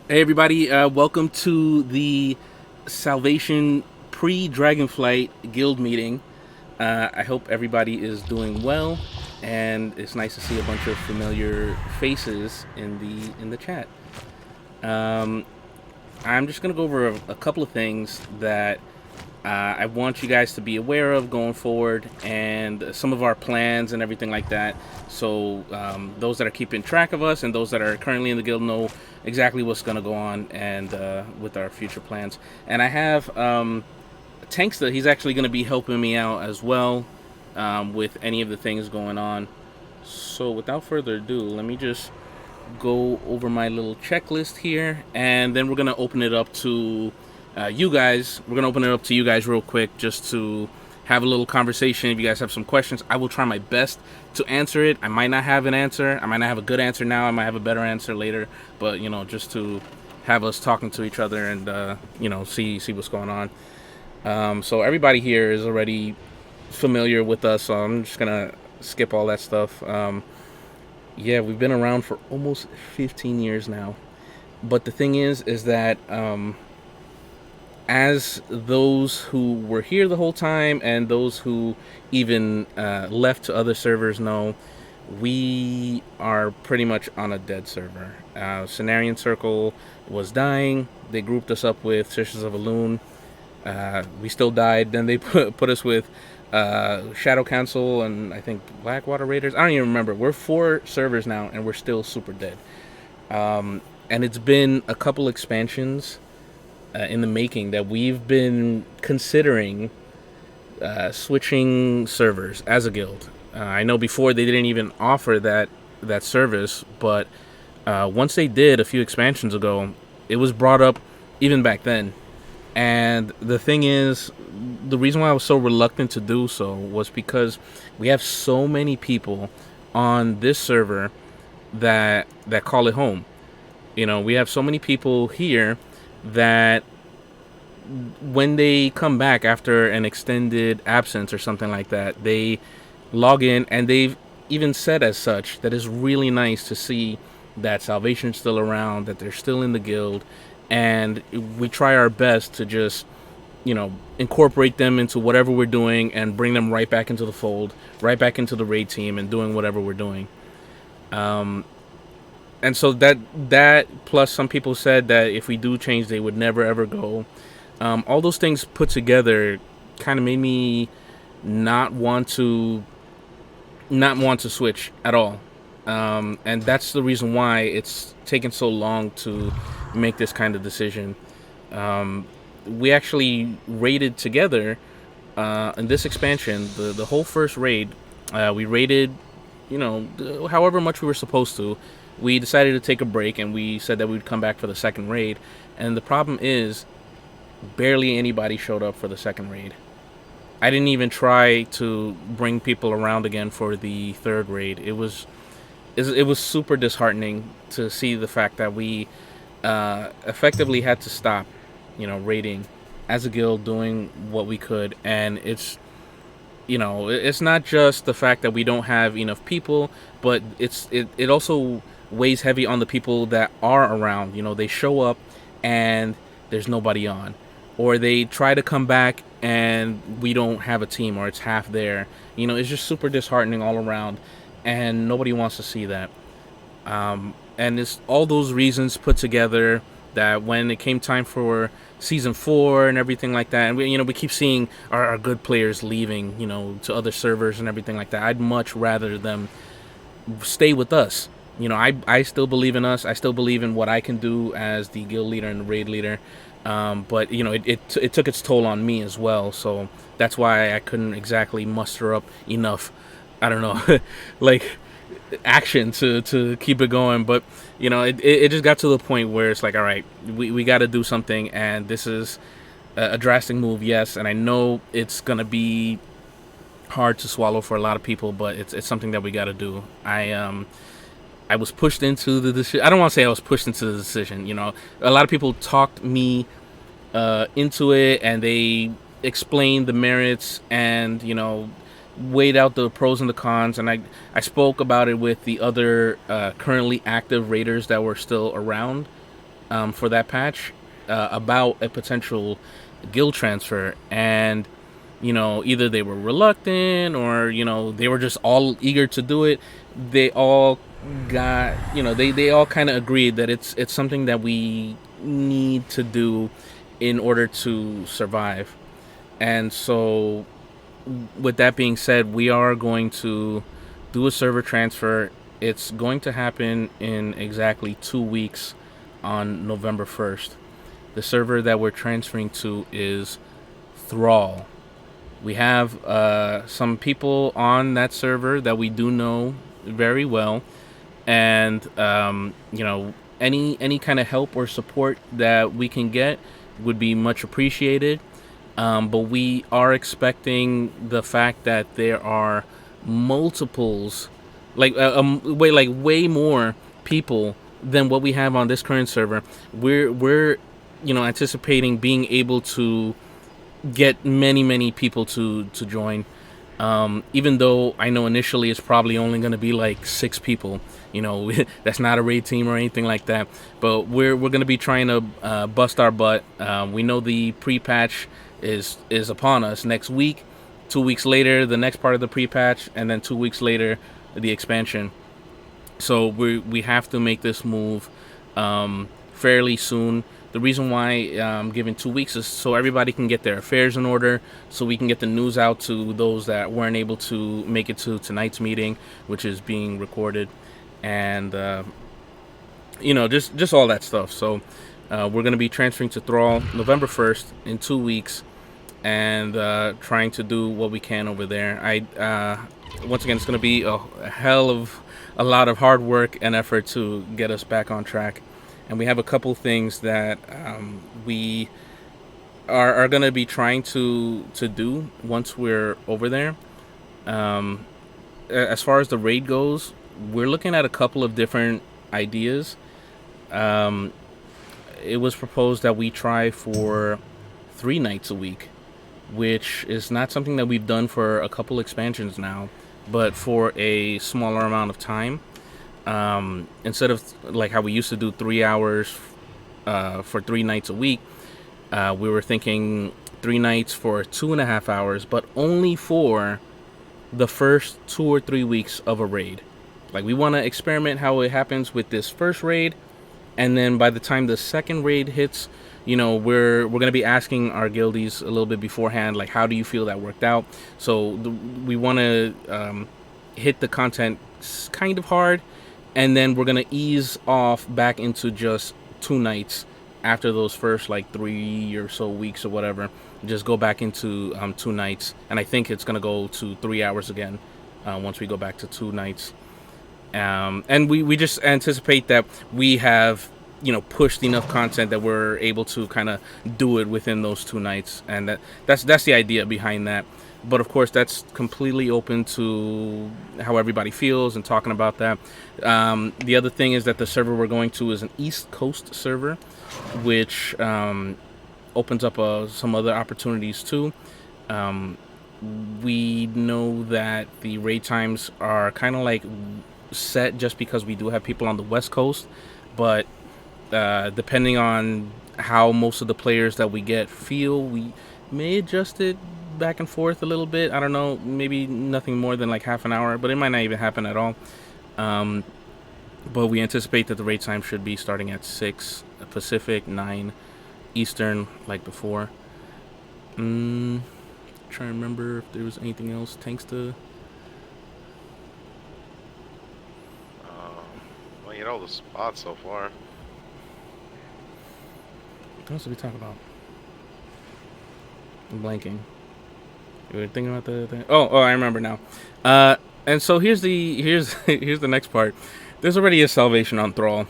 Hey everybody, welcome to the Salvation Pre-Dragonflight Guild meeting. I hope everybody is doing well, and it's nice to see a bunch of familiar faces in the chat. Um, I'm just gonna go over a couple of things that I want you guys to be aware of going forward, and some of our plans and everything like that. So those that are keeping track of us and those that are currently in the guild know exactly what's going to go on and with our future plans. And I have Tanksta. He's actually going to be helping me out as well with any of the things going on. So without further ado, let me just go over my little checklist here, and then we're gonna open it up to you guys. We're gonna open it up to you guys real quick, just to have a little conversation. If you guys have some questions, I will try my best to answer it. I might not have an answer. I might not have a good answer now. I might have a better answer later. But just to have us talking to each other and see what's going on. So everybody here is already familiar with us, so I'm just gonna skip all that stuff. Yeah, we've been around for almost 15 years now. But the thing is that as those who were here the whole time and those who even left to other servers know, we are pretty much on a dead server. Cenarian Circle was dying. They grouped us up with Sisters of Elune. We still died. Then they put us with Shadow Council and I think Blackwater Raiders. I don't even remember. We're 4 servers now and we're still super dead. And it's been a couple expansions in the making that we've been considering switching servers as a guild. I know before they didn't even offer that service, but once they did a few expansions ago, it was brought up even back then. And the thing is, the reason why I was so reluctant to do so was because we have so many people on this server that call it home. We have so many people here that when they come back after an extended absence or something like that, they log in and they've even said as such that it's really nice to see that Salvation's still around, that they're still in the guild, and we try our best to just incorporate them into whatever we're doing and bring them right back into the fold, right back into the raid team and doing whatever we're doing. And so that plus some people said that if we do change, they would never ever go. All those things put together kind of made me not want to switch at all. And that's the reason why it's taken so long to make this kind of decision. We actually raided together in this expansion, the whole first raid. We raided, however much we were supposed to. We decided to take a break and we said that we'd come back for the second raid. And the problem is, barely anybody showed up for the second raid. I didn't even try to bring people around again for the third raid. It was super disheartening to see the fact that we effectively had to stop, raiding as a guild, doing what we could. And it's not just the fact that we don't have enough people, but it also weighs heavy on the people that are around. They show up and there's nobody on, or they try to come back and we don't have a team, or it's half there. It's just super disheartening all around, and nobody wants to see that. And it's all those reasons put together that when it came time for season 4 and everything like that, and we keep seeing our good players leaving, to other servers and everything like that. I'd much rather them stay with us. I still believe in us. I still believe in what I can do as the guild leader and the raid leader. But it took its toll on me as well. So that's why I couldn't exactly muster up enough, I don't know, like action to keep it going. But it just got to the point where it's like, all right, we got to do something, and this is a drastic move, yes, and I know it's gonna be hard to swallow for a lot of people, but it's something that we got to do. I was pushed into the decision. I don't want to say I was pushed into the decision. A lot of people talked me into it, and they explained the merits and weighed out the pros and the cons. And I spoke about it with the other currently active raiders that were still around, for that patch about a potential guild transfer, and either they were reluctant or they were just all eager to do it. They all got they all kind of agreed that it's something that we need to do in order to survive. And so, with that being said, we are going to do a server transfer. It's going to happen in exactly 2 weeks on November 1st. The server that we're transferring to is Thrall. We have some people on that server that we do know very well, and any kind of help or support that we can get would be much appreciated. But we are expecting the fact that there are multiples, way more people than what we have on this current server. We're anticipating being able to get many people to join. Even though I know initially it's probably only going to be like 6 people. That's not a raid team or anything like that. But we're going to be trying to bust our butt. We know the pre-patch is upon us next week. 2 weeks later, the next part of the pre-patch, and then 2 weeks later, the expansion. So we have to make this move fairly soon. The reason why I'm giving 2 weeks is so everybody can get their affairs in order, so we can get the news out to those that weren't able to make it to tonight's meeting, which is being recorded, and just all that stuff. So we're going to be transferring to Thrall November 1st in 2 weeks, and trying to do what we can over there. Once again, it's going to be a hell of a lot of hard work and effort to get us back on track. And we have a couple things that we are going to be trying to do once we're over there. As far as the raid goes, we're looking at a couple of different ideas. It was proposed that we try for 3 nights a week, which is not something that we've done for a couple expansions now, but for a smaller amount of time. Instead of like how we used to do 3 hours for 3 nights a week, we were thinking 3 nights for 2.5 hours, but only for the first 2 or 3 weeks of a raid. Like, we want to experiment how it happens with this first raid, and then by the time the second raid hits, we're going to be asking our guildies a little bit beforehand, like, how do you feel that worked out? So we want to hit the content kind of hard, and then we're going to ease off back into just 2 nights after those first, 3 or so weeks or whatever. Just go back into 2 nights. And I think it's going to go to 3 hours again once we go back to 2 nights. And we just anticipate that we have, pushed enough content that we're able to kind of do it within those 2 nights. And that's the idea behind that. But of course, that's completely open to how everybody feels and talking about that. The other thing is that the server we're going to is an East Coast server, which opens up some other opportunities too. We know that the raid times are kind of set just because we do have people on the West Coast, but depending on how most of the players that we get feel, we may adjust it back and forth a little bit. I don't know, maybe nothing more than half an hour, but it might not even happen at all. But we anticipate that the raid time should be starting at 6 Pacific, 9 Eastern, like before. Trying to remember if there was anything else. Tanks to... Well, you know the spots so far. What else did we talk about? I'm blanking. You were thinking about the... Oh, I remember now. And so here's the next part. There's already a salvation on Thrall,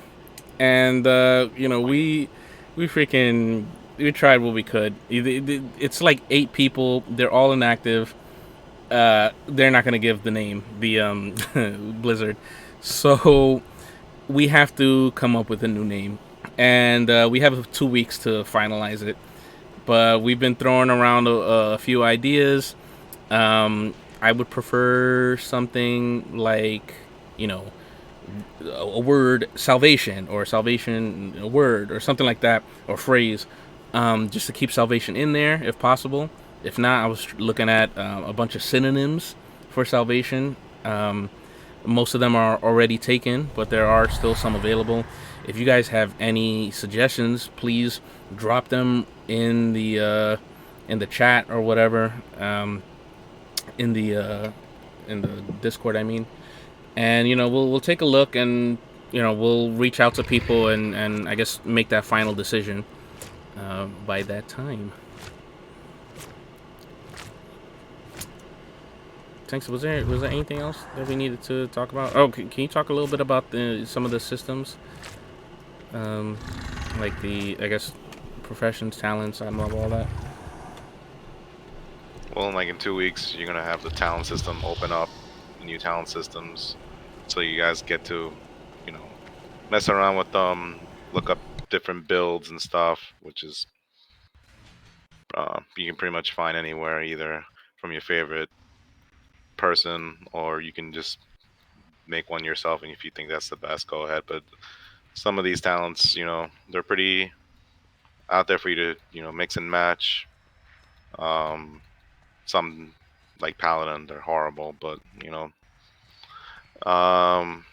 and we tried what we could. It's 8 people. They're all inactive. They're not gonna give the name, the Blizzard. So we have to come up with a new name, and we have 2 weeks to finalize it. But we've been throwing around a few ideas. I would prefer something like, a word salvation, or salvation a word, or something like that, or phrase, just to keep salvation in there if possible. If not, I was looking at a bunch of synonyms for salvation. Most of them are already taken, but there are still some available. If you guys have any suggestions, please drop them in the chat or whatever, in the Discord. I mean, and we'll take a look, and we'll reach out to people, and I guess make that final decision by that time. Thanks. Was there anything else that we needed to talk about? Oh, can you talk a little bit about some of the systems, like I guess professions, talents, I love all that. Well, like in 2 weeks, you're gonna have the talent system open up, new talent systems, so you guys get to, you know, mess around with them, look up different builds and stuff, which is you can pretty much find anywhere, either from your favorite person, or you can just make one yourself, and if you think that's the best, go ahead. But some of these talents, they're pretty out there for you to, mix and match. Um, some like Paladin, they're horrible, but um,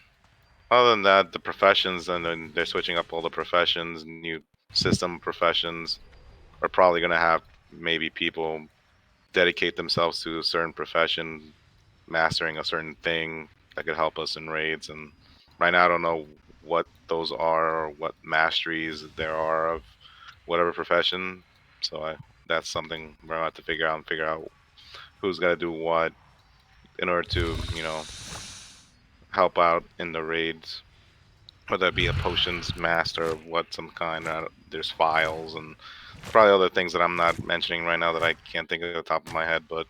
other than that, the professions, and then they're switching up all the professions, new system professions are probably going to have maybe people dedicate themselves to a certain profession, mastering a certain thing that could help us in raids. And right now, I don't know what those are, or what masteries there are of whatever profession. So that's something we're gonna have to figure out who's got to do what in order to, help out in the raids. Whether that be a potions master of what some kind. There's files and probably other things that I'm not mentioning right now that I can't think of the top of my head. But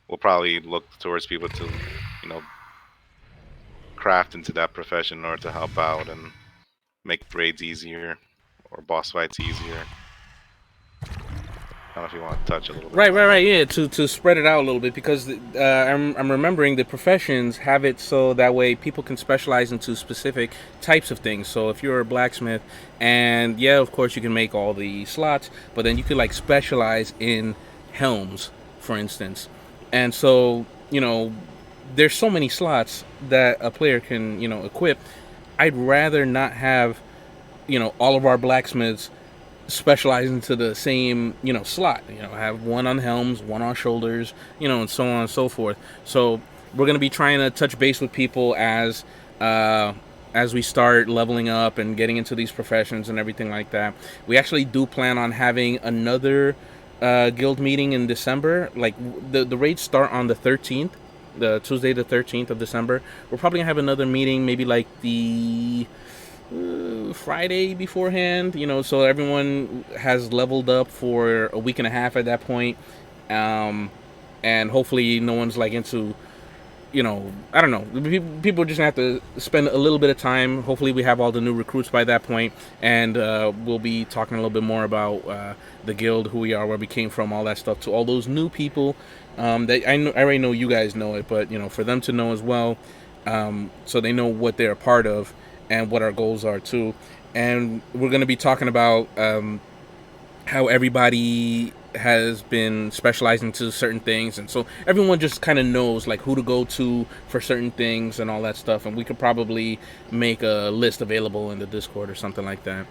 we'll probably look towards people to, craft into that profession in order to help out and make raids easier or boss fights easier. I don't know if you want to touch a little bit Right, on right, that. right. Yeah, to spread it out a little bit, because I'm remembering the professions have it so that way people can specialize into specific types of things. So if you're a blacksmith, and yeah, of course you can make all the slots, but then you could like specialize in helms, for instance. And so there's so many slots that a player can equip. I'd rather not have all of our blacksmiths specialize into the same slot. Have one on helms, one on shoulders, and so on and so forth. So we're gonna be trying to touch base with people as we start leveling up and getting into these professions and everything like that. We actually do plan on having another guild meeting in December. Like the raids start on the 13th, the Tuesday the 13th of December. We're probably gonna have another meeting, maybe like the Friday beforehand, so everyone has leveled up for a week and a half at that point. And hopefully no one's like into, I don't know. People just have to spend a little bit of time. Hopefully we have all the new recruits by that point, and we'll be talking a little bit more about the guild, who we are, where we came from, all that stuff, to all those new people. That I already know you guys know it, but for them to know as well, so they know what they're a part of and what our goals are too. And we're going to be talking about how everybody has been specializing to certain things, and so everyone just kind of knows like who to go to for certain things and all that stuff. And we could probably make a list available in the Discord or something like that.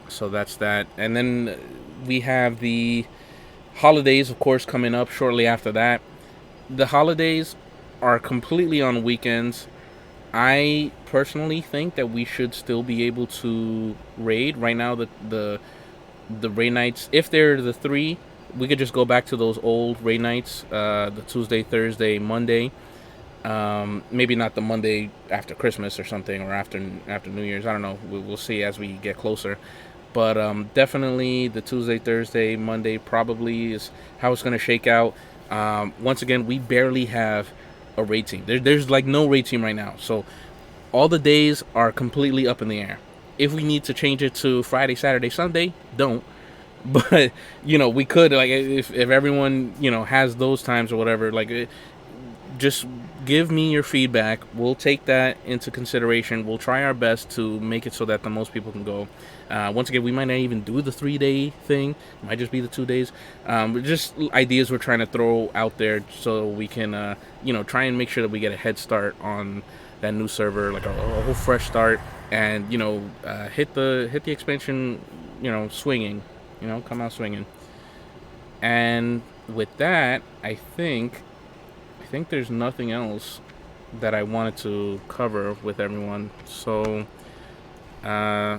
So that's that. And then we have the holidays, of course, coming up shortly after that. The holidays are completely on weekends. I personally think that we should still be able to raid. Right now, the raid nights, if they're the three, we could just go back to those old raid nights, the Tuesday, Thursday, Monday. Maybe not the Monday after Christmas or something, or after New Year's. I don't know. We'll see as we get closer. But definitely the Tuesday, Thursday, Monday probably is how it's going to shake out. Once again, we barely have a raid team. There's like no raid team right now. So all the days are completely up in the air. If we need to change it to Friday, Saturday, Sunday, don't. But we could, like, if everyone has those times or whatever, like just give me your feedback. We'll take that into consideration. We'll try our best to make it so that the most people can go. Once again, we might not even do the 3 day thing. It might just be the 2 days. Just ideas we're trying to throw out there so we can, try and make sure that we get a head start on that new server, like a whole fresh start, and hit the expansion, swinging, come out swinging. And with that, I think there's nothing else that I wanted to cover with everyone. So, uh,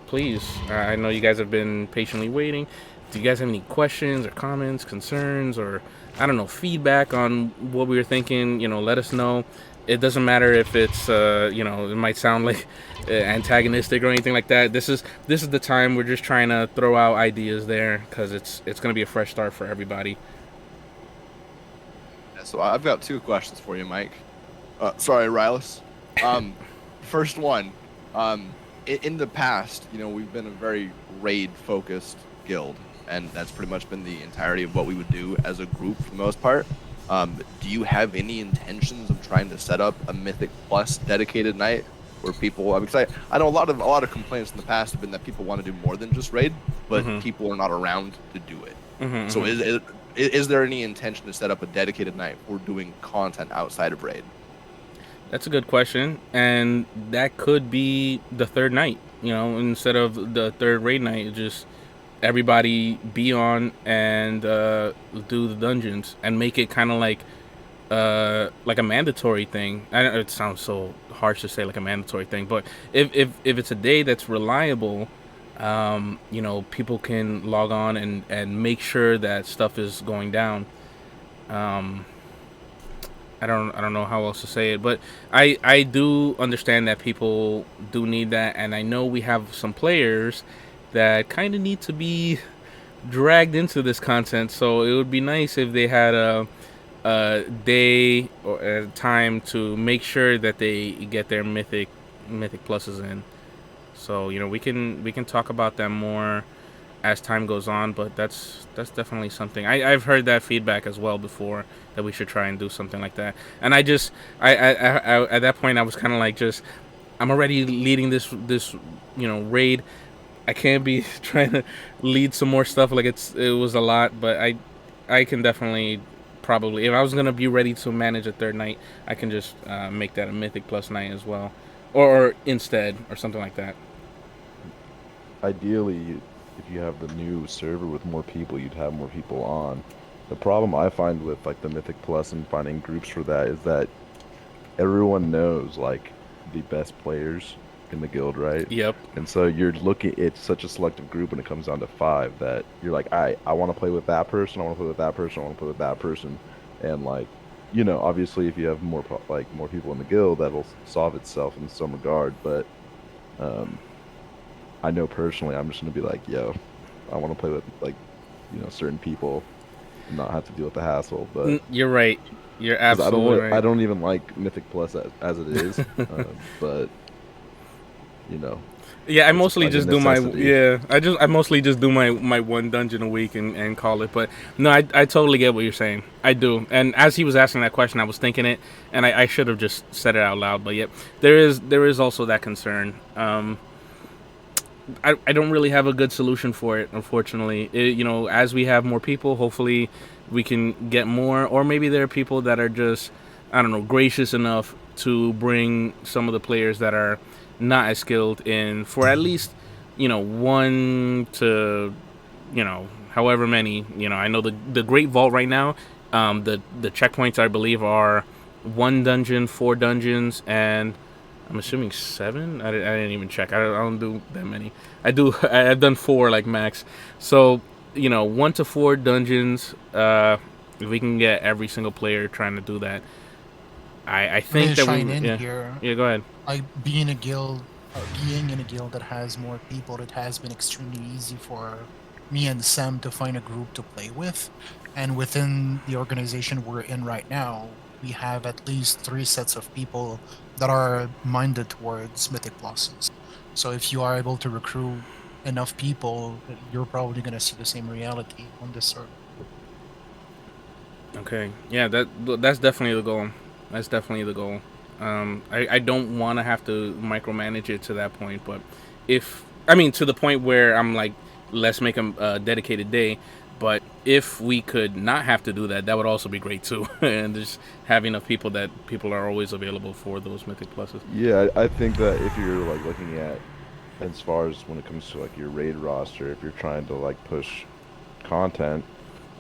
please, I know you guys have been patiently waiting. Do you guys have any questions or comments, concerns, or I don't know, feedback on what we were thinking? Let us know. It doesn't matter if it's it might sound like antagonistic or anything like that. This is the time we're just trying to throw out ideas there because it's going to be a fresh start for everybody. So I've got two questions for you, Mike. Sorry, Rylas. First one. In the past, we've been a very raid-focused guild, and that's pretty much been the entirety of what we would do as a group for the most part. Do you have any intentions of trying to set up a Mythic Plus dedicated night where people? Because I know a lot of complaints in the past have been that people want to do more than just raid, but people are not around to do it. So is there any intention to set up a dedicated night for doing content outside of raid? That's a good question, and that could be the third night. Instead of the third raid night, just everybody be on and do the dungeons and make it kind of like a mandatory thing. I know it sounds so harsh to say like a mandatory thing, but if it's a day that's reliable, people can log on and make sure that stuff is going down. I don't know how else to say it, but I do understand that people do need that, and I know we have some players that kind of need to be dragged into this content. So it would be nice if they had a day or a time to make sure that they get their mythic pluses in. So we can talk about that more as time goes on, but that's definitely something I've heard that feedback as well before, that we should try and do something like that. And I at that point I was kind of like, just I'm already leading this raid. I can't be trying to lead some more stuff, like it was a lot, but I can definitely, probably, if I was gonna be ready to manage a third night, I can just make that a Mythic Plus night as well, or instead, or something like that. Ideally, if you have the new server with more people, you'd have more people on. The problem I find with like the Mythic Plus and finding groups for that is that everyone knows like the best players in the guild, right? Yep. And so you're looking, it's such a selective group when it comes down to 5 that you're like, I want to play with that person, I want to play with that person, I want to play with that person. And like, obviously if you have more more people in the guild, that'll solve itself in some regard, but I know personally I'm just gonna be like, yo, I want to play with like, certain people and not have to deal with the hassle. But You're right. You're absolutely right. I don't even like Mythic Plus as it is, but yeah, I mostly like a just do my necessity. I mostly just do my one dungeon a week and call it. But no, I totally get what you're saying. I do. And as he was asking that question, I was thinking it, and I should have just said it out loud. But yep, there is also that concern. I don't really have a good solution for it, unfortunately. As we have more people, hopefully we can get more, or maybe there are people that are just, I don't know, gracious enough to bring some of the players that are not as skilled in for at least, one to, however many. I know the Great Vault right now, the checkpoints I believe are 1 dungeon, 4 dungeons, and I'm assuming 7. I didn't even check. I don't do that many. I've done 4 like max. So 1 to 4 dungeons. If we can get every single player trying to do that, I think that shine we. in Yeah. here. Yeah. Go ahead. Like being in a guild that has more people, it has been extremely easy for me and Sam to find a group to play with. And within the organization we're in right now, we have at least 3 sets of people that are minded towards Mythic Blossoms. So if you are able to recruit enough people, you're probably going to see the same reality on this server. Okay. Yeah. That's definitely the goal. That's definitely the goal. I don't want to have to micromanage it to that point, but to the point where I'm like, let's make a dedicated day. But if we could not have to do that, that would also be great too. And just have enough people that people are always available for those mythic pluses. Yeah, I think that if you're like looking at as far as when it comes to like your raid roster, if you're trying to like push content,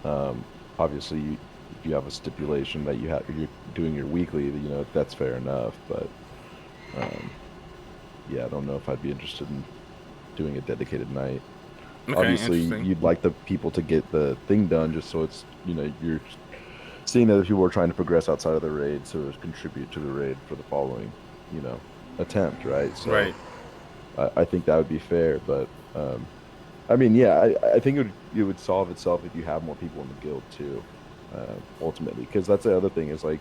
um, obviously you have a stipulation that you're doing your weekly. You know, that's fair enough. But um, yeah, I don't know if I'd be interested in doing a dedicated night. Okay, Obviously, interesting. you'd like the people to get the thing done, just so it's you're seeing that other people are trying to progress outside of the raid, so it contribute to the raid for the following you know attempt, right? So Right. I think that would be fair, but I mean, yeah, I think it would solve itself if you have more people in the guild too, ultimately, because that's the other thing is like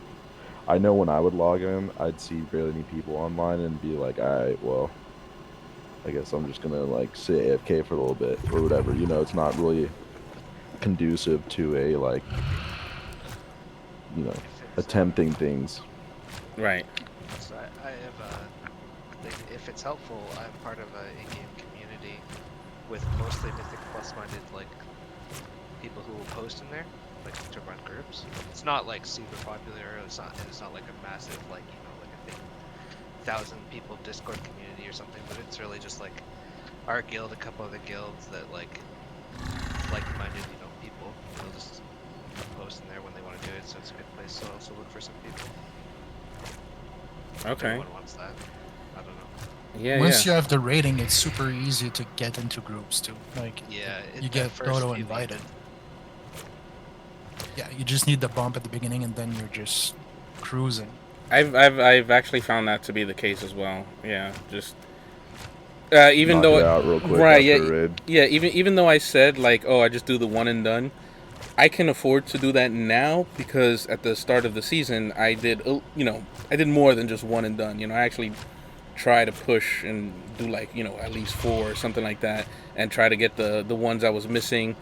I know when I would log in, I'd see barely any people online and be like, all right, well, I guess I'm just gonna like sit AFK for a little bit or whatever. You know, it's not really conducive to a like you know If it's attempting things. Right. so I have if it's helpful, I'm part of a in-game community with mostly Mythic Plus minded like people who will post in there, like to run groups. It's not like super popular. It's not like a massive like like a big 1,000 people Discord community or something. But it's really just like our guild, a couple other guilds that like-minded people. They'll just post in there when they want to do it. So it's a good place to also look for some people. If Okay. anyone wants that. I don't know. Yeah. Once Yeah. you have the rating, it's super easy to get into groups too. Like Yeah, you at get first auto few invited. months. Yeah, you just need the bump at the beginning, and then you're just cruising. I've actually found that to be the case as well. Yeah. Just even Knock it though out real quick right. after Yeah. a raid. Yeah. Even though I said like, oh, I just do the one and done. I can afford to do that now because at the start of the season, I did I did more than just one and done. I actually try to push and do like at least four or something like that, and try to get the ones I was missing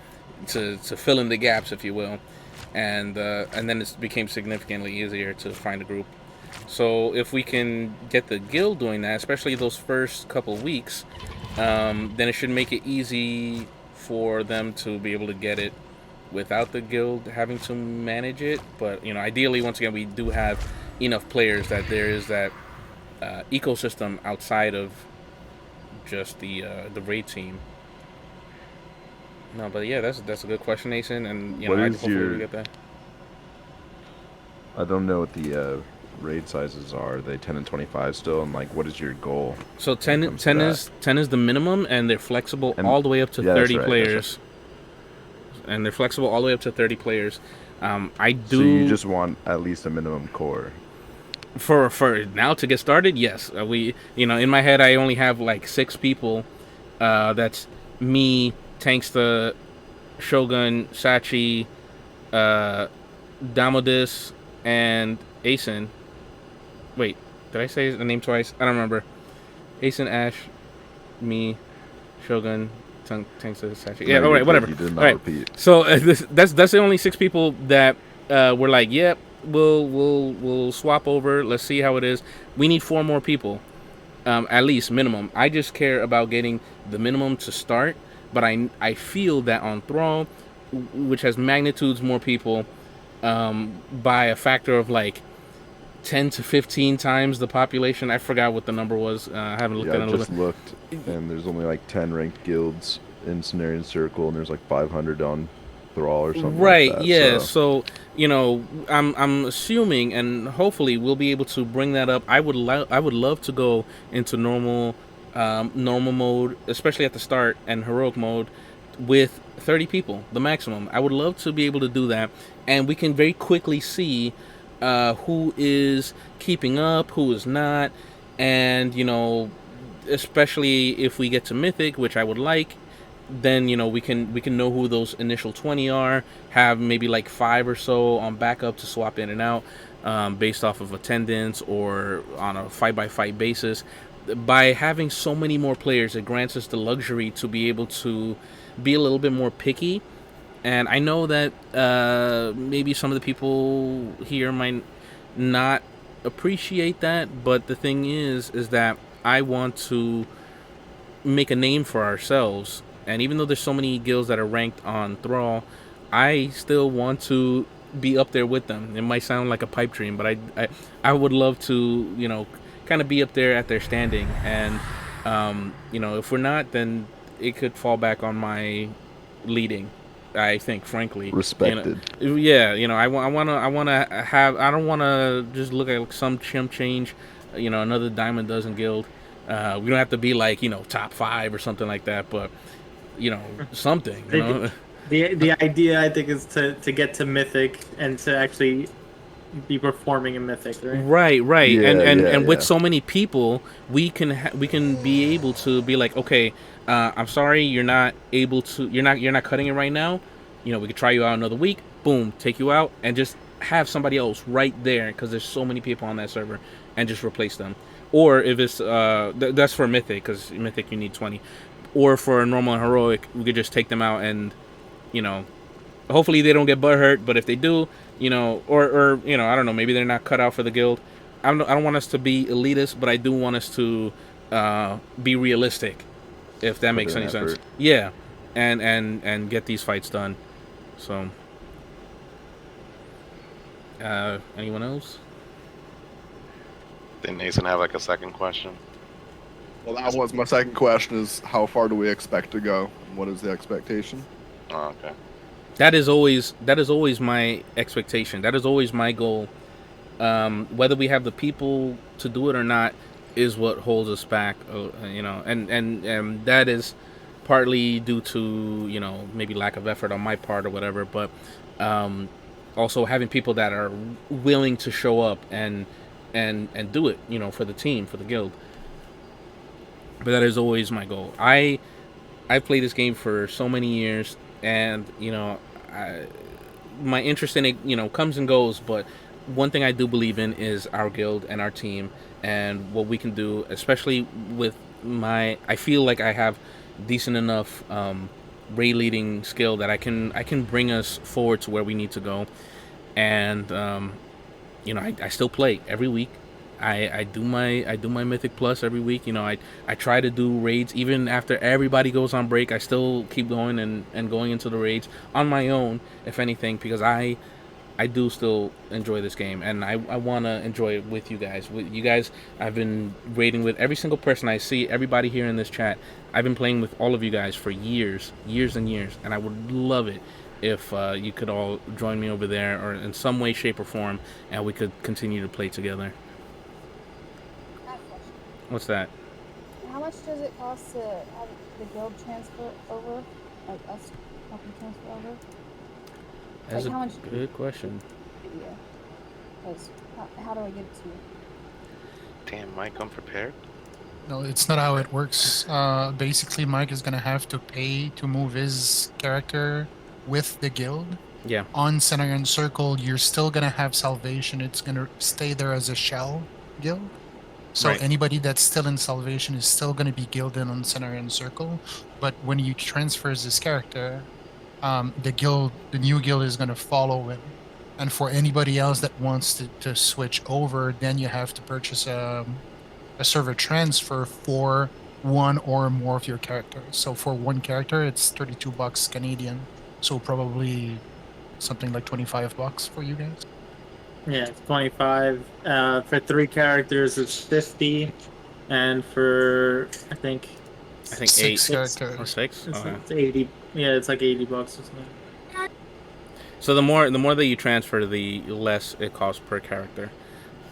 to fill in the gaps, if you will, and then it became significantly easier to find a group. So if we can get the guild doing that, especially those first couple weeks, then it should make it easy for them to be able to get it without the guild having to manage it. But ideally, once again, we do have enough players that there is that ecosystem outside of just the raid team. No, but yeah, that's a good question, Nathan, and What is hopefully we your? get that. I don't know what the raid sizes are. Are they 10 and 25 still? And like, what is your goal? So when it 10, comes to 10 that? is 10 is the minimum, and they're flexible And all the way up to yeah, that's 30 right, that's players. And they're flexible all the way up to 30 players. I do. So you just want at least a minimum core. For now to get started, yes. We in my head I only have like 6 people. That's me, Tanksta, Shogun, Sachi, Damodis, and Asen. Wait, did I say the name twice? I don't remember. Asen, Ash, me, Shogun, Tanksta, Sachi. Yeah, No, all you're right, good. whatever. You did All not right. repeat. So that's the only 6 people that were like, yep, we'll swap over. Let's see how it is. We need 4 more people, at least minimum. I just care about getting the minimum to start, but I feel that on Thrall, which has magnitudes more people, by a factor of like 10 to 15 times the population. I forgot what the number was. I haven't looked Yeah, at I it in a just little looked, and there's only like 10 ranked guilds in Cenarian Circle, and there's like 500 on Thrall or something right, like that. yeah. So, So I'm assuming, and hopefully we'll be able to bring that up. I would love to go into normal mode, especially at the start, and heroic mode with 30 people, the maximum. I would love to be able to do that, and we can very quickly see who is keeping up, who is not, and especially if we get to Mythic, which I would like, then we can know who those initial 20 are, have maybe like 5 or so on backup to swap in and out, based off of attendance or on a fight by fight basis. By having so many more players, it grants us the luxury to be able to be a little bit more picky. And I know that maybe some of the people here might not appreciate that, but the thing is that I want to make a name for ourselves. And even though there's so many guilds that are ranked on Thrall, I still want to be up there with them. It might sound like a pipe dream, but I would love to, kind of be up there at their standing. And, if we're not, then it could fall back on my leading. I think, frankly, Respected. I wanna have. I don't wanna just look at some chimp change, another dime a dozen guild. We don't have to be like top 5 or something like that, but something. The idea, I think, is to get to Mythic and to actually be performing in Mythic, right? Right. Yeah, and with yeah. so many people, we can be able to be like, okay, I'm sorry, you're not cutting it right now. We could try you out another week. Boom, take you out, and just have somebody else right there because there's so many people on that server, and just replace them. Or if it's that's for Mythic, because Mythic you need 20. Or for normal and heroic, we could just take them out and hopefully they don't get butthurt. But if they do, or I don't know, maybe they're not cut out for the guild. I don't want us to be elitist, but I do want us to be realistic, if that makes any sense. Yeah, and get these fights done. So, anyone else? Did Nathan have like a second question? Well, that was my second question: is how far do we expect to go? And what is the expectation? Oh, okay. That is always my expectation. That is always my goal. Whether we have the people to do it or not is what holds us back. And that is partly due to maybe lack of effort on my part or whatever. But also having people that are willing to show up and do it, for the team, for the guild. But that is always my goal. I played this game for so many years, and my interest in it comes and goes. But one thing I do believe in is our guild and our team and what we can do, especially with I feel like I have decent enough raid leading skill that I can bring us forward to where we need to go. And I still play every week. I do my Mythic Plus every week. I try to do raids even after everybody goes on break. I still keep going and going into the raids on my own, if anything, because I do still enjoy this game, and I want to enjoy it with you guys. With you guys, I've been raiding with every single person I see, everybody here in this chat. I've been playing with all of you guys for years and years, and I would love it if you could all join me over there or in some way, shape, or form, and we could continue to play together. What's that? How much does it cost to have the guild transfer over? Like us helping transfer over? That's like a how much good question. Yeah. Because how do I get it to you? Damn, Mike, unprepared. No, it's not how it works. Basically, Mike is gonna have to pay to move his character with the guild. Yeah. On Center and Circle, you're still gonna have Salvation. It's gonna stay there as a shell guild. So Right. anybody that's still in Salvation is still gonna be guilded on Center and Circle. But when you transfer this character, the new guild is gonna follow it. And for anybody else that wants to switch over, then you have to purchase a server transfer for one or more of your characters. So for one character, it's $32 Canadian. So probably something like $25 for you guys. Yeah, it's 25. For 3 characters, it's 50, and for I think 8 Six or characters. 6. it's, Okay. it's 80. Yeah, it's like $80 or something. So the more that you transfer, the less it costs per character.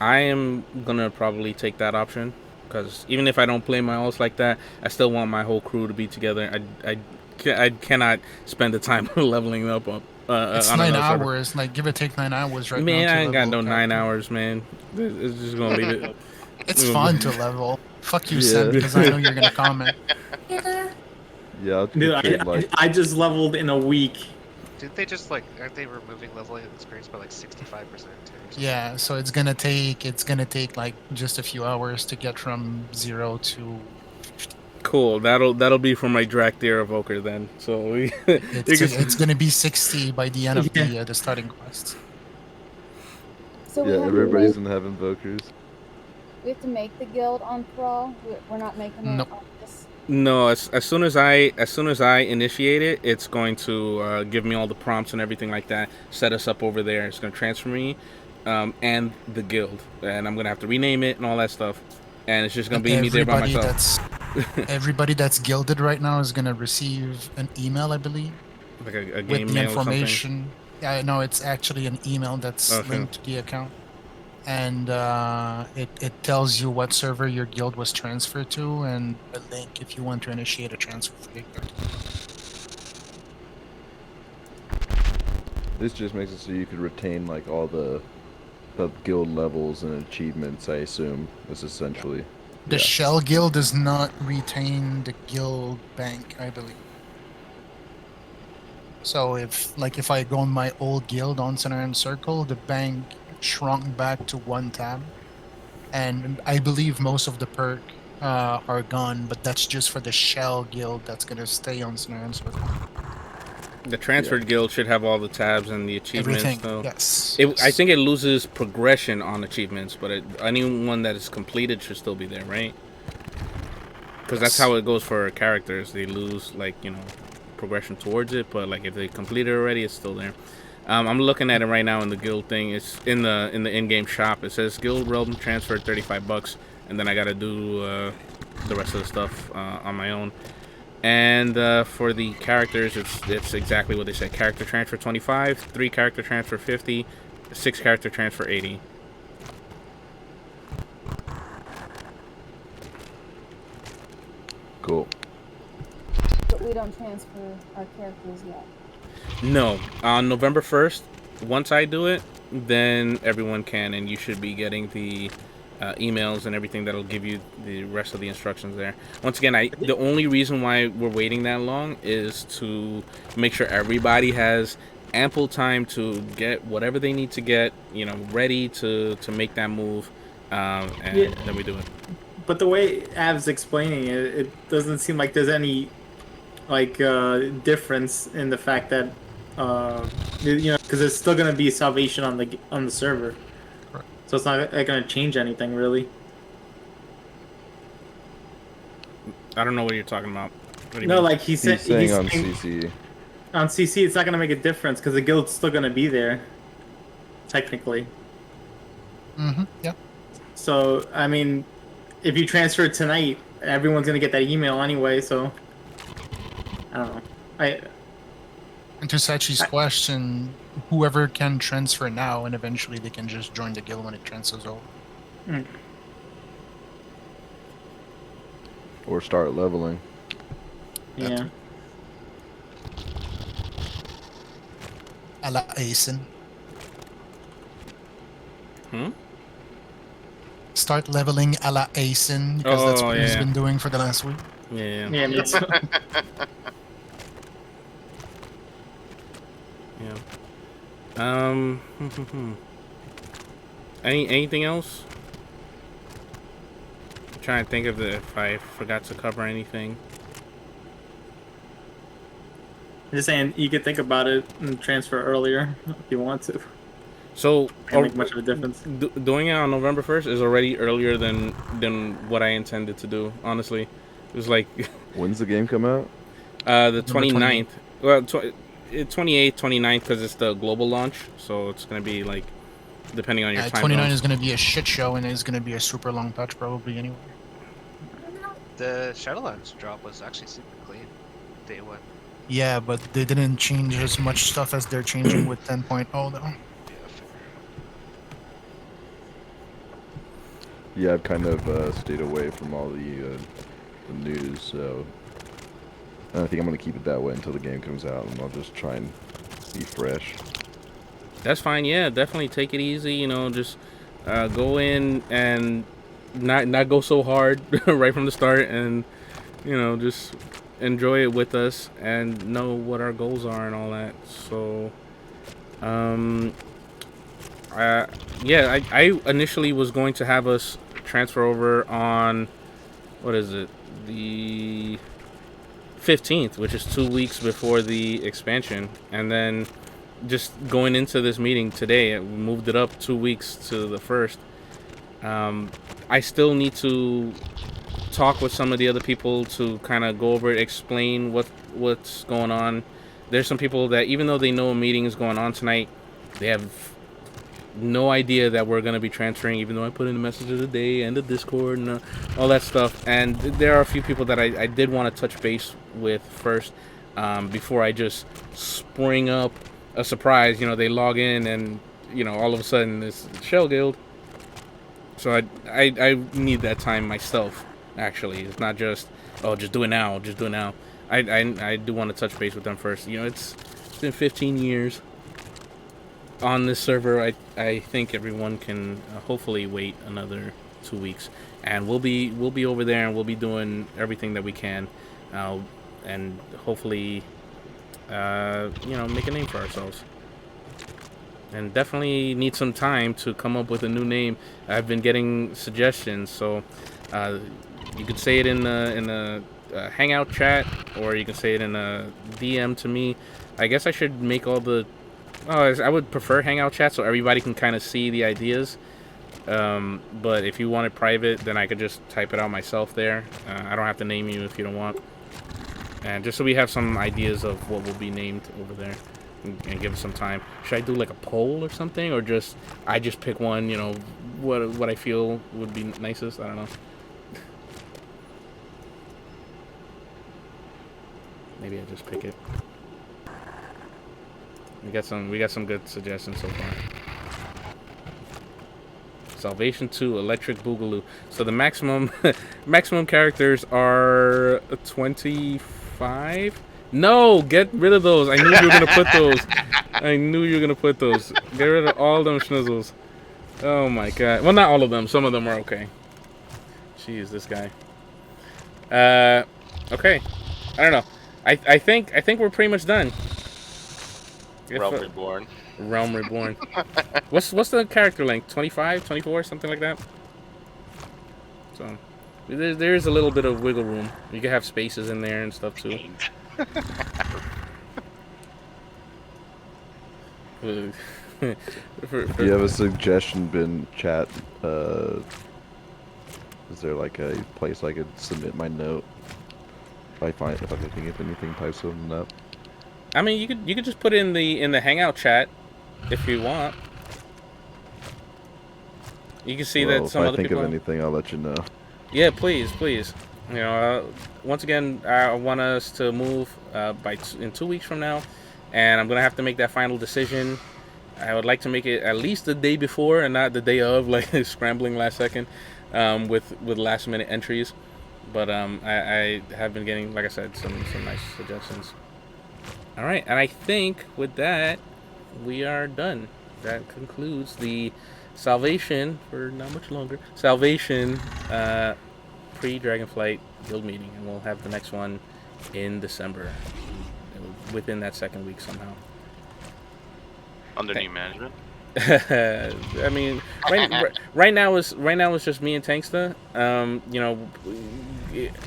I am gonna probably take that option because even if I don't play my alts like that, I still want my whole crew to be together. I cannot spend the time leveling up. It's on 9 another server. hours, like give or take 9 hours right now. Man, to I ain't got level no a 9 character. hours, man. It's just gonna leave it. It's fun to level. Fuck you, Yeah. Sam, because I know you're gonna comment. Yeah, Dude, I just leveled in a week. Did they just aren't they removing leveling experience by 65% too? Yeah, so it's gonna take like just a few hours to get from 0 to. Cool. That'll be for my Drakthir Evoker then. So we. It's gonna be 60 by the end of the starting quest. So we Yeah, have everybody's to in heaven, Vokers. make the guild on Thrall. We're not making it Nope. on this. No, as soon as I initiate it, it's going to give me all the prompts and everything like that. Set us up over there. It's going to transfer me, and the guild, and I'm going to have to rename it and all that stuff. And it's just going And to be me there by myself. everybody that's gilded right now is gonna receive an email, I believe, Like a with game the mail or something. information. Yeah, no, it's actually an email that's Okay. linked to the account, and it tells you what server your guild was transferred to, and a link if you want to initiate a transfer for your guild. This just makes it so you could retain like all the guild levels and achievements. I assume is essentially. The Yeah. Shell Guild does not retain the guild bank, I believe. So if I go on my old guild on Center and Circle, the bank shrunk back to 1 tab, and I believe most of the perk are gone, but that's just for the Shell Guild that's gonna stay on Center and Circle. The transferred guild should have all the tabs and the achievements. Everything, Though. yes. I think it loses progression on achievements, but anyone that is completed should still be there, right? Because that's how it goes for characters. They lose progression towards it, but like if they complete it already, it's still there. I'm looking at it right now in the guild thing. It's in the in-game shop. It says guild realm transferred $35, and then I gotta do the rest of the stuff on my own. And for the characters, it's exactly what they said. Character transfer 25, 3 character transfer 50, 6 character transfer 80. Cool. But we don't transfer our characters yet. No, on November 1st, once I do it, then everyone can, and you should be getting the emails and everything that'll give you the rest of the instructions there. Once again, the only reason why we're waiting that long is to make sure everybody has ample time to get whatever they need to get, ready to make that move, and then we do it. But the way Av's explaining it, it doesn't seem like there's any difference in the fact that because it's still gonna be salvation on the server, so it's not gonna change anything really. I don't know what you're talking about. What do you No, mean? like he's saying on saying CC. on CC, it's not gonna make a difference because the guild's still gonna be there, technically. Mm-hmm. Yeah. So I mean, if you transfer it tonight, everyone's gonna get that email anyway. So I don't know. And to Sachi's question, whoever can transfer now, and eventually they can just join the guild when it transfers over. Mm. Or start leveling. Yeah. A la Asen. Start leveling a la Asen, because that's what he's been doing for the last week. Yeah. Yeah. Me too. Yeah. Anything else? I'm trying to think of if I forgot to cover anything. Just saying, you could think about it and transfer earlier if you want to. So, Can't make much of a difference. Doing it on November 1st is already earlier than what I intended to do. Honestly, it was like. When's the game come out? The 29th. Well, 28th, 29th, because it's the global launch. So it's gonna be like, depending on your time. 29 zones. is going to be a shit show, and it's going to be a super long patch probably anyway. The Shadowlands drop was actually super clean. Day 1. Yeah, but they didn't change as much stuff as they're changing with 10.0 though. Yeah, fair. Yeah, I've kind of stayed away from all the news, so I think I'm gonna keep it that way until the game comes out, and I'll just try and be fresh. That's fine. Yeah, definitely take it easy. Just go in and not go so hard right from the start, and just enjoy it with us and know what our goals are and all that. So, I initially was going to have us transfer over on what is it, the 15th, which is 2 weeks before the expansion, and then just going into this meeting today, we moved it up 2 weeks to the first. I still need to talk with some of the other people to kind of go over it, explain what's going on. There's some people that even though they know a meeting is going on tonight, they have no idea that we're going to be transferring, even though I put in the message of the day and the Discord and all that stuff. And there are a few people that I did want to touch base with first, before I just spring up a surprise. They log in and, all of a sudden it's Shell Guild. So I need that time myself, actually. It's not just, oh, just do it now, just do it now. I do want to touch base with them first. It's been 15 years on this server. I think everyone can hopefully wait another 2 weeks, and we'll be over there and we'll be doing everything that we can, and hopefully make a name for ourselves. And definitely need some time to come up with a new name. I've been getting suggestions, so you could say it in a Hangout chat, or you can say it in a DM to me. I guess I should make all the. Oh, I would prefer Hangout chat so everybody can kind of see the ideas. But if you want it private, then I could just type it out myself there. I don't have to name you if you don't want. And just so we have some ideas of what will be named over there, and give us some time. Should I do like a poll or something, or I just pick one? What I feel would be nicest. I don't know. Maybe I just pick it. We got some good suggestions so far. Salvation 2, Electric Boogaloo. So the maximum characters are 25. No, get rid of those. I knew you were gonna put those. I knew you were gonna put those. Get rid of all them schnizzles. Oh my god. Well, not all of them. Some of them are okay. Jeez, this guy. Okay. I don't know. I think we're pretty much done. Realm Reborn. Realm Reborn. What's the character length? 25, 24, something like that. So there's a little bit of wiggle room. You can have spaces in there and stuff too. If you have a suggestion, bin chat, is there like a place I could submit my note? If I'm looking at anything, type something up. I mean, you could just put it in the Hangout chat if you want. You can see that some other people. If I think of anything, I'll let you know. Yeah, please. Once again, I want us to move in 2 weeks from now, and I'm gonna have to make that final decision. I would like to make it at least the day before and not the day of, like scrambling last second, with last minute entries. But I have been getting, like I said, some nice suggestions. All right, and I think with that we are done. That concludes the Salvation, for not much longer, Salvation Pre-Dragonflight guild meeting, and we'll have the next one in December, within that second week somehow. Under new management. I mean, right now it's just me and Tanksta.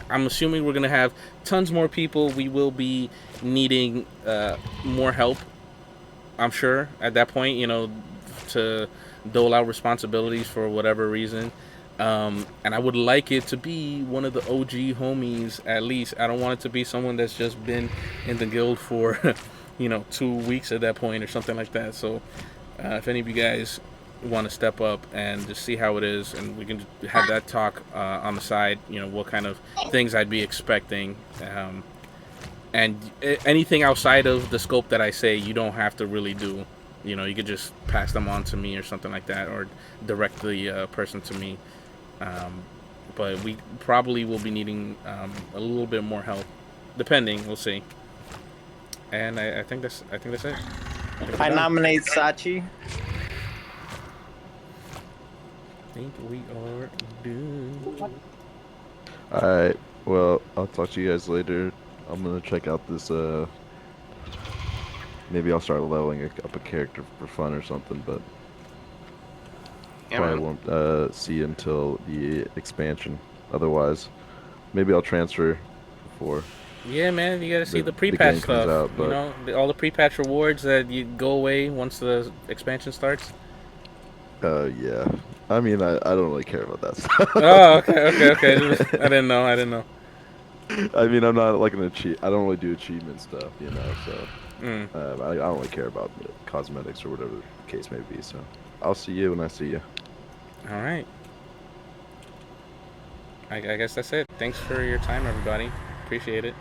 I'm assuming we're gonna have tons more people. We will be needing more help, I'm sure, at that point, to dole out responsibilities for whatever reason. And I would like it to be one of the OG homies, at least. I don't want it to be someone that's just been in the guild for 2 weeks at that point or something like that. So if any of you guys want to step up and just see how it is, and we can have that talk on the side, what kind of things I'd be expecting, and anything outside of the scope that I say, you don't have to really do. You could just pass them on to me or something like that, or direct the person to me. But we probably will be needing a little bit more help, depending. We'll see. And I think that's it. I nominate Sachi. I think we are done. Alright, well, I'll talk to you guys later. I'm gonna check out this, maybe I'll start leveling up a character for fun or something, but Yeah, probably man. won't see you until the expansion. Otherwise, maybe I'll transfer before. Yeah, man, you gotta see the game pre-patch comes stuff. out, but You know, all the pre-patch rewards that you go away once the expansion starts. yeah. I mean, I don't really care about that stuff. Oh, okay. I didn't know. I didn't know. I mean, I'm not like I don't really do achievement stuff, you know. So Mm. I don't really care about the cosmetics or whatever the case may be. So I'll see you when I see you. All right. I guess that's it. Thanks for your time, everybody. Appreciate it.